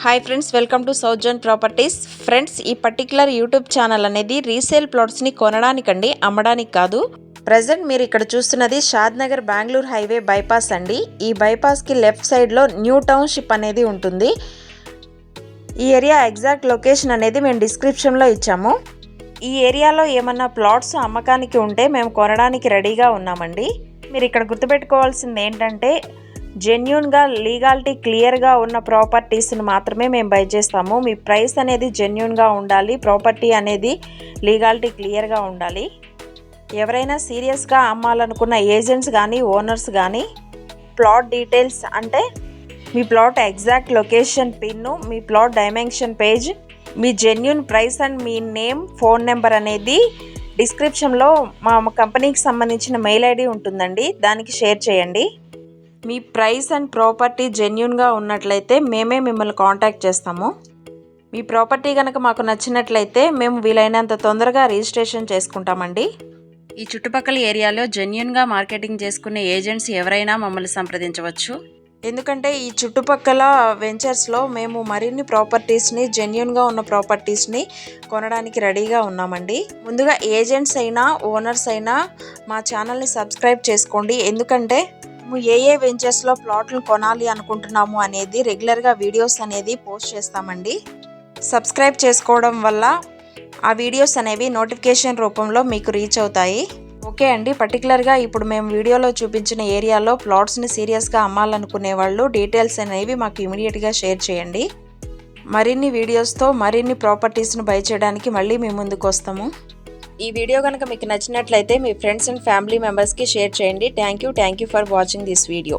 Hi friends, welcome to south zone properties. Friends, ఈ particular YouTube channel అనేది resale ప్లాట్స్ని కొనడానికండి, అమ్మడానికి కాదు. ప్రజెంట్ మీరు ఇక్కడ చూస్తున్నది షాద్ నగర్ బెంగళూరు హైవే బైపాస్ అండి. ఈ బైపాస్కి లెఫ్ట్ సైడ్లో న్యూ టౌన్షిప్ అనేది ఉంటుంది. ఈ ఏరియా ఎగ్జాక్ట్ లొకేషన్ అనేది మేము డిస్క్రిప్షన్లో ఇచ్చాము. ఈ ఏరియాలో ఏమన్నా ప్లాట్స్ అమ్మకానికి ఉంటే మేము కొనడానికి రెడీగా ఉన్నామండి. మీరు ఇక్కడ గుర్తుపెట్టుకోవాల్సింది ఏంటంటే, జెన్యూన్గా లీగాలిటీ క్లియర్గా ఉన్న ప్రాపర్టీస్ని మాత్రమే మేము బై చేస్తాము. మీ ప్రైస్ అనేది జెన్యూన్గా ఉండాలి, ప్రాపర్టీ అనేది లీగాలిటీ క్లియర్గా ఉండాలి. ఎవరైనా సీరియస్గా అమ్మాలనుకున్న ఏజెంట్స్ కానీ ఓనర్స్ కానీ ప్లాట్ డీటెయిల్స్ అంటే మీ ప్లాట్ ఎగ్జాక్ట్ లొకేషన్ పిన్ను, మీ ప్లాట్ డైమెన్షన్ పేజ్, మీ జెన్యూన్ ప్రైస్ అండ్ మీ నేమ్, ఫోన్ నెంబర్ అనేది డిస్క్రిప్షన్లో మా కంపెనీకి సంబంధించిన మెయిల్ ఐడి ఉంటుందండి, దానికి షేర్ చేయండి. మీ ప్రైస్ అండ్ ప్రాపర్టీ జెన్యూన్గా ఉన్నట్లయితే మేమే మిమ్మల్ని కాంటాక్ట్ చేస్తాము. మీ ప్రాపర్టీ కనుక మాకు నచ్చినట్లయితే మేము వీలైనంత తొందరగా రిజిస్ట్రేషన్ చేసుకుంటామండి. ఈ చుట్టుపక్కల ఏరియాలో జెన్యూన్గా మార్కెటింగ్ చేసుకునే ఏజెంట్స్ ఎవరైనా మమ్మల్ని సంప్రదించవచ్చు. ఎందుకంటే ఈ చుట్టుపక్కల వెంచర్స్లో మేము మరిన్ని ప్రాపర్టీస్ని, జెన్యూన్గా ఉన్న ప్రాపర్టీస్ని కొనడానికి రెడీగా ఉన్నామండి. ముందుగా ఏజెంట్స్ అయినా ఓనర్స్ అయినా మా ఛానల్ని సబ్స్క్రైబ్ చేసుకోండి. ఎందుకంటే ఏ వెంచర్స్లో ప్లాట్లు కొనాలి అనుకుంటున్నాము అనేది రెగ్యులర్గా వీడియోస్ అనేది పోస్ట్ చేస్తామండి. సబ్స్క్రైబ్ చేసుకోవడం వల్ల ఆ వీడియోస్ అనేవి నోటిఫికేషన్ రూపంలో మీకు రీచ్ అవుతాయి. ఓకే అండి, పర్టికులర్గా ఇప్పుడు మేము వీడియోలో చూపించిన ఏరియాలో ప్లాట్స్ని సీరియస్గా అమ్మాలనుకునే వాళ్ళు డీటెయిల్స్ అనేవి మాకు ఇమీడియట్గా షేర్ చేయండి. మరిన్ని వీడియోస్తో మరిన్ని ప్రాపర్టీస్ను బై చేయడానికి మళ్ళీ మీ ముందుకు వస్తాము. ఈ వీడియో కనుక మీకు నచ్చినట్లయితే మీ ఫ్రెండ్స్ అండ్ ఫ్యామిలీ మెంబర్స్కి షేర్ చేయండి. Thank you for watching this video.